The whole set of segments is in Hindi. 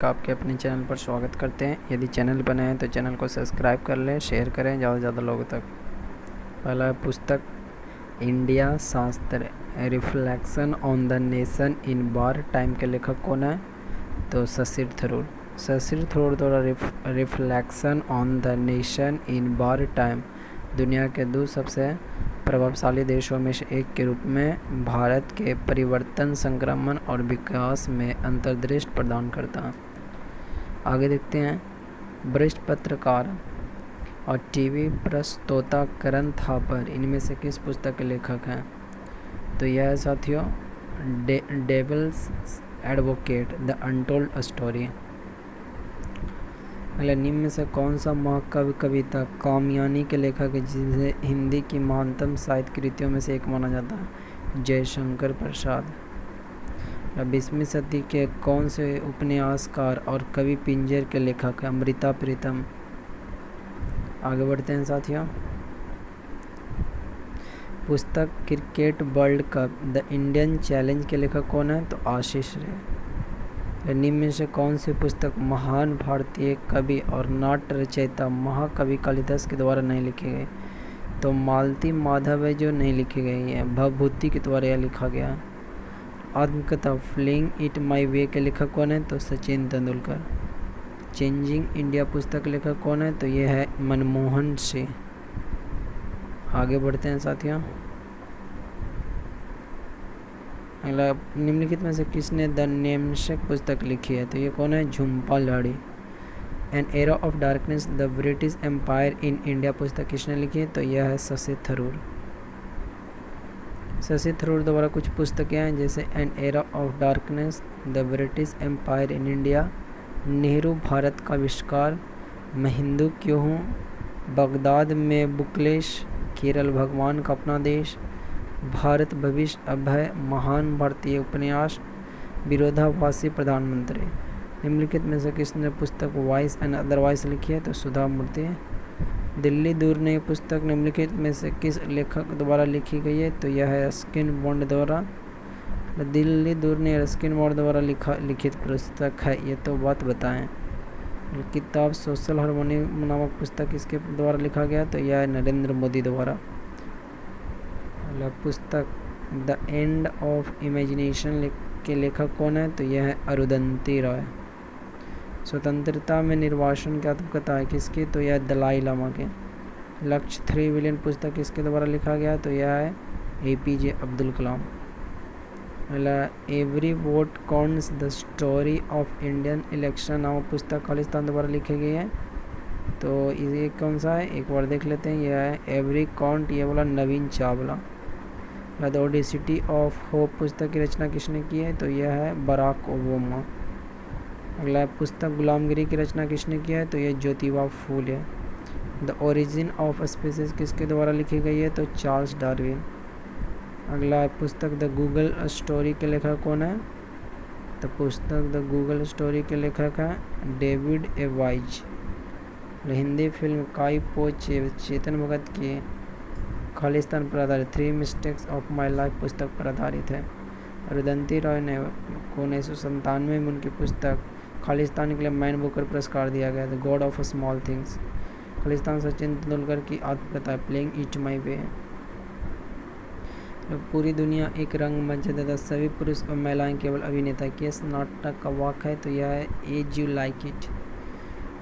का आपके अपने चैनल पर स्वागत करते हैं। यदि चैनल पर नए हैं तो चैनल को सब्सक्राइब कर लें, शेयर करें ज़्यादा से ज़्यादा लोगों तक। पहला है पुस्तक इंडिया शास्त्र reflection on the nation in war time के लेखक कौन है? तो शशि थरूर। शशि थरूर द्वारा reflection on the nation in war time दुनिया के 2 सबसे प्रभावशाली देशों में से एक के रूप में भारत के परिवर्तन, संक्रमण और विकास में अंतर्दृष्टि प्रदान करता है। आगे देखते हैं, वरिष्ठ पत्रकार और टीवी प्रस्तोता करण थापर इनमें से किस पुस्तक के लेखक हैं? तो यह है साथियों devil's advocate the untold story. अगला, निम्न में से कौन सा महाकाव्य कविता कामयानी के लेखक है जिसे हिंदी की महानतम साहित्य कृतियों में से एक माना जाता है? जयशंकर प्रसाद। 20वीं सदी के कौन से उपन्यासकार और कवि पिंजर के लेखक है? अमृता प्रीतम। आगे बढ़ते हैं साथियों, पुस्तक cricket world cup the Indian challenge के लेखक कौन है? तो आशीष रे। निम्न में से कौन सी पुस्तक महान भारतीय कवि और नाट्य रचयिता महाकवि कालिदास के द्वारा नहीं लिखी गई? तो मालती माधव है जो नहीं लिखी गई है, भवभूति के द्वारा यह लिखा गया है। आत्मकथा फ्लिंग इट माई वे के लेखक कौन है? तो सचिन तेंदुलकर। चेंजिंग इंडिया पुस्तक लेखक कौन है? तो यह है मनमोहन सिंह। आगे बढ़ते हैं साथियों, अगला, निम्नलिखित में से किसने द नेमसेक पुस्तक लिखी है? तो ये कौन है? Jhumpa Lahiri. An era of darkness the British empire in India पुस्तक किसने लिखी है? तो यह है शशि थरूर। शशि थरूर द्वारा कुछ पुस्तकें हैं जैसे an era of darkness, the British empire in India, Nehru Bharat का आविष्कार, मैं हिंदू क्यों हूँ, बगदाद में बुकलेश, केरल भगवान का अपना देश, भारत भविष्य अभय, महान भारतीय उपन्यास, विरोधाभासी प्रधानमंत्री। निम्नलिखित में से किसने पुस्तक वॉइस एंड अदरवाइज लिखी है? तो सुधा मूर्ति। दिल्ली दूर ने पुस्तक निम्नलिखित में से किस लेखक द्वारा लिखी गई है? तो यह है रस्किन बॉन्ड द्वारा। दिल्ली दूर ने रस्किन बॉन्ड द्वारा लिखित पुस्तक है, ये तो बात बताएं। किताब सोशल हार्मोनी नामक पुस्तक किसके द्वारा लिखा गया? तो यह है नरेंद्र मोदी द्वारा। पुस्तक द एंड ऑफ इमेजिनेशन के लेखक कौन है? तो यह है अरुंधति रॉय। स्वतंत्रता में निर्वासन की आत्मकथा है किसकी? तो यह दलाई लामा के। लक्ष्य 3 बिलियन पुस्तक किसके द्वारा लिखा गया? तो यह है APJ Abdul Kalam. Every vote counts the story of Indian election नामक पुस्तक खालिस्तान द्वारा लिखी गई है। तो ये कौन सा है? एक बार देख लेते हैं, यह है एवरी काउंट, ये वाला Naveen Chawla. The audacity of hope पुस्तक की रचना किसने की है? तो यह है बराक ओबामा। अगला पुस्तक गुलामगिरी की रचना किसने किया है? तो यह Jyotiba Phule. The origin of species किसके द्वारा लिखी गई है? तो चार्ल्स डार्विन। अगला पुस्तक द गूगल स्टोरी के लेखक कौन है? तो पुस्तक द गूगल स्टोरी के लेखक है David A wise. Hindi film काई पो चेतन भगत की खालिस्तान पर आधारित 3 मिस्टेक्स ऑफ माई लाइफ पुस्तक पर आधारित है। अरुंधति रॉय ने 1997 में उनकी पुस्तक खालिस्तान के लिए मैन बुकर पुरस्कार दिया गया the God of small things. Khalistan Sachin Tendulkar की आत्मकथा प्लेइंग इट माई वे। पूरी दुनिया एक रंगमंच है तथा सभी पुरुष और महिलाएं केवल अभिनेता की इस नाटक का वाक है। तो यह है as you like it.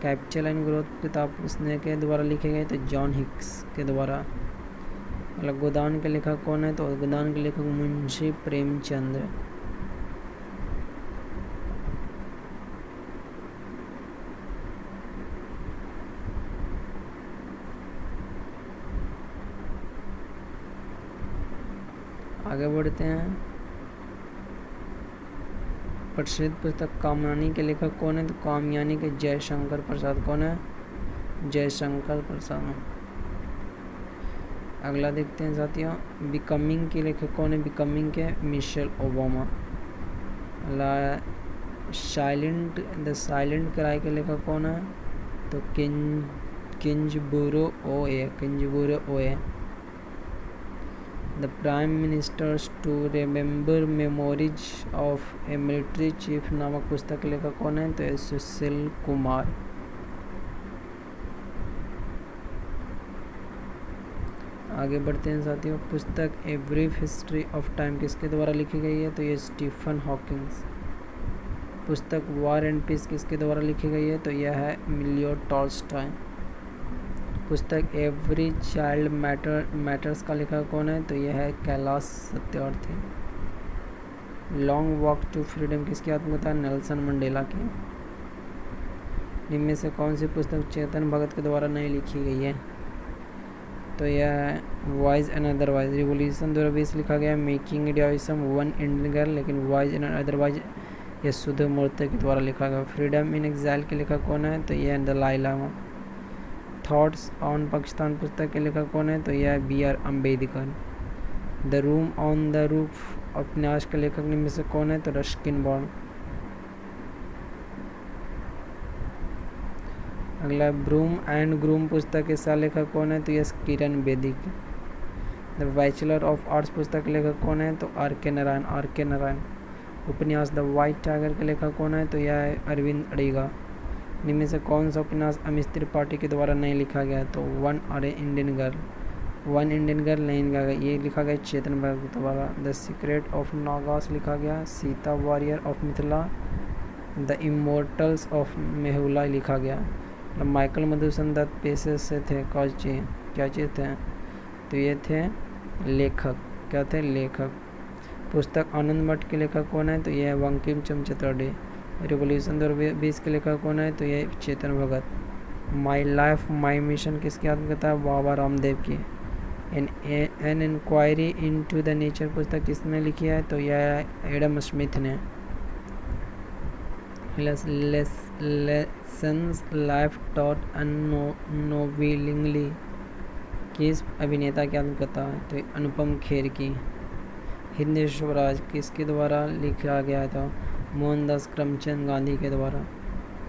Capture and growth किताब किसने के द्वारा लिखे गए? तो जॉन हिक्स के द्वारा। गोदान के लेखक कौन है? तो गोदान के लेखक मुंशी प्रेमचंद। आगे बढ़ते हैं, प्रसिद्ध पुस्तक कामयानी के लेखक कौन है? तो कामयानी के जयशंकर प्रसाद। कौन है? जयशंकर प्रसाद। अगला देखते हैं साथियों, बिकमिंग के लेखक कौन है? बिकमिंग के Michelle Obama. The silent cry के लेखक कौन है? तो Kenzaburo Oe. The prime ministers to remember memories of a military chief नामक पुस्तक के लेखक कौन है? तो ये सुशील कुमार। आगे बढ़ते हैं साथियों। पुस्तक a brief history of time किसके द्वारा लिखी गई है? तो ये स्टीफन हॉकिंस। पुस्तक वॉर एंड पीस किसके द्वारा लिखी गई है? तो यह है लियो टॉल्स्टॉय। पुस्तक एवरी चाइल्ड मैटर्स का लेखक कौन है? तो यह है Kailash Satyarthi. Long walk to freedom किसकी आत्मकथा है? नेल्सन मंडेला की। इनमें से कौन सी पुस्तक चेतन भगत के द्वारा नहीं लिखी गई है? तो यह है वॉइस एंड अदरवाइज। रिवोल्यूशन 2020 लिखा गया है मेकिंग इंडियाइज्म वन इंडियन गर्ल, लेकिन वॉइस एंड अदरवाइज यह सुध मूर्ति के द्वारा लिखा गया। फ्रीडम इन एग्जाइल के लेखक कौन है? तो यह दलाई लामा। थॉट्स ऑन पाकिस्तान पुस्तक के लेखक कौन है? तो यह BR Ambedkar. The room on the roof उपन्यास के लेखक में से कौन है? तो रस्किन बॉन्ड। अगला ब्रूम एंड ग्रूम पुस्तक के सह लेखक कौन है? तो यह Kiran Bedi. The bachelor of arts पुस्तक के लेखक कौन है? तो RK नारायण। उपन्यास द वाइट टाइगर के लेखक कौन है? तो यह है अरविंद अडिगा। इनमें से कौन सा उपन्यास अमित त्रिपाठी के द्वारा नहीं लिखा गया? तो वन इंडियन गर्ल नहीं लिखा गया, ये लिखा गया चेतन भगत द्वारा। द सीक्रेट ऑफ नागास लिखा गया Sita warrior of Mithila. The immortals of Meluha लिखा गया। माइकल मधुसूदन दत्त पेशे से थे क्या चीज़ थे? तो ये थे लेखक। क्या थे? लेखक। पुस्तक आनंद मठ के लेखक कौन है? तो यह बंकिम चंद्र चटर्जी। रिवोल्यूशन 2020 के लेखक कौन है? तो यह Chetan Bhagat. My life my mission किसकी आत्मकथा है? बाबा रामदेव की। An inquiry into the nature पुस्तक किसने लिखी है? तो यह एडम स्मिथ ने। लेसन्स लाइफ टॉट अननोविलिंगली किस अभिनेता की आत्मकथा है? तो अनुपम खेर की। हिंद स्वराज किसके द्वारा लिखा गया था? मोहनदास करमचंद गांधी के द्वारा।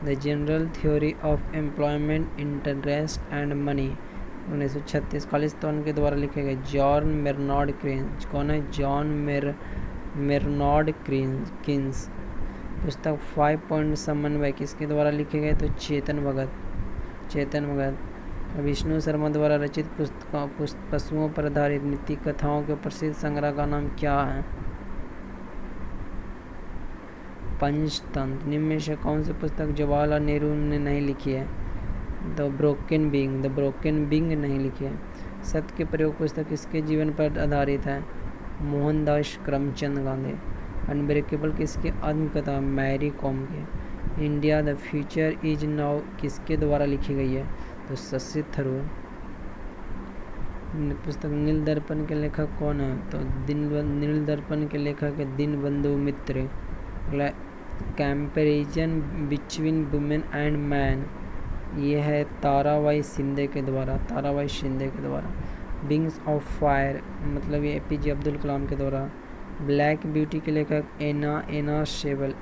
The general theory of employment interest and money 1936 Khalistan के द्वारा लिखे गए जॉन मेर्नॉड क्रीन्स। कौन है? जॉन मेर्नॉड क्रीन्स। पुस्तक 5 पॉइंट समन्वय किसके द्वारा लिखे गए? तो चेतन भगत। विष्णु शर्मा द्वारा रचित पशुओं पर आधारित नीति कथाओं के प्रसिद्ध संग्रह का नाम क्या है? पंचतंत्र। निम्न में से कौन सी पुस्तक जवाहरलाल नेहरू ने नहीं लिखी है? द ब्रोकन बिंग नहीं लिखी है। सत्य के प्रयोग पुस्तक किसके जीवन पर आधारित है? मोहनदास करमचंद गांधी। अनब्रेकेबल किसकी आत्मकथा? मैरी कॉम की। India the future is now किसके द्वारा लिखी गई है? तो शशि थरूर। पुस्तक नील दर्पण के लेखक कौन है? तो नील दर्पण के लेखक है Dinabandhu Mitra. Comparison between women and man ये है ताराबाई शिंदे के द्वारा। विंग्स ऑफ फायर मतलब ये APJ अब्दुल कलाम के द्वारा। ब्लैक ब्यूटी के लेखक एना शेबल।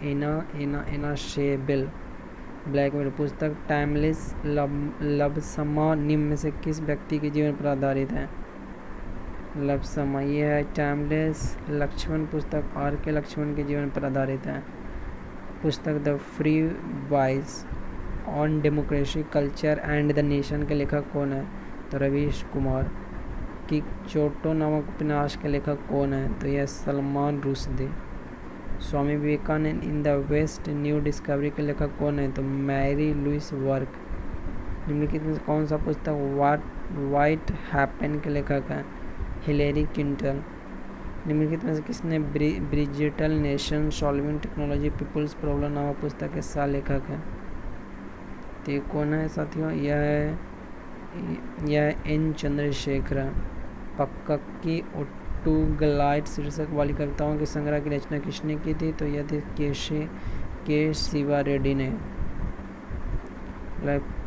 ब्लैक मेल पुस्तक टाइमलेस लव समा निम्न में से किस व्यक्ति के जीवन पर आधारित है? लव समा ये है टाइमलेस। लक्ष्मण पुस्तक RK लक्ष्मण के जीवन पर आधारित है। पुस्तक the free voice on democracy culture and the nation के लेखक कौन है? तो रवीश कुमार। कि चोटो नामक उपन्यास के लेखक कौन है? तो यह Salman Rushdie. Swami Vivekananda in the west new discovery के लेखक कौन है? तो मैरी लुइस वर्क। निम्नलिखित में कौन सा पुस्तक वाइट हैपन के लेखक है? Hillary Clinton. निम्नलिखित में से किसने bridgital nation solving technology people's problem नामक पुस्तक के सह लेखक है? तो ये कौन है साथियों? यह N चंद्रशेखर। पक्की ओट्टुगलाइट शीर्षक वाली कविताओं के संग्रह की रचना किसने की थी? तो यह थी के शिवा रेड्डी ने।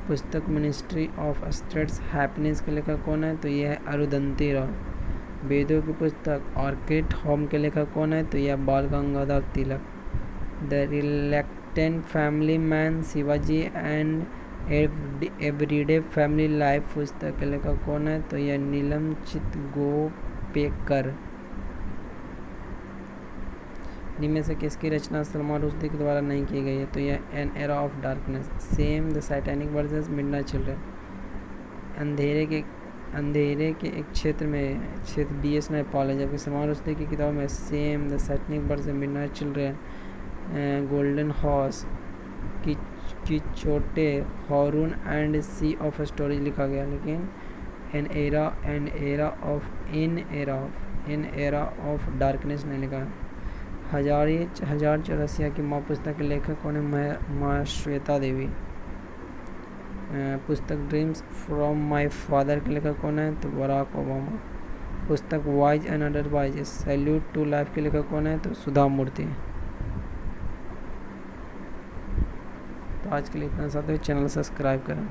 पुस्तक मिनिस्ट्री ऑफ स्टेट्स हैप्पीनेस के लेखक कौन है? तो यह है अरुंधति रॉय। वेदों की पुस्तक ऑर्किड होम के लेखक कौन है? तो यह Bal Gangadhar Tilak. The reluctant family man Shivaji and everyday family life पुस्तक के लेखक कौन है? तो यह नीलम चितगोपल। पे कर। इनमें से किसकी रचना सलमान रुश्दी के द्वारा नहीं की गई है? तो यह N era of darkness, same, the satanic versus midnight children. अंधेरे के एक क्षेत्र BS नैपाल है, जबकि सलमान रुश्दी की किताब में same, the satanic versus midnight children, golden horse की छोटे हॉरून एंड सी ऑफ स्टोरेज लिखा गया, लेकिन एन एरा ऑफ डार्कनेस नहीं लिखा है। हजार चौरसिया की माँ पुस्तक के लेखक कौन है? माँ श्वेता देवी। पुस्तक ड्रीम्स फ्रॉम माय फादर के लेखक कौन है? तो बराक ओबामा। पुस्तक wise and otherwise salute to life के लेखक कौन है? तो सुधा मूर्ति। तो आज के लिए इतना साथ, चैनल सब्सक्राइब करें।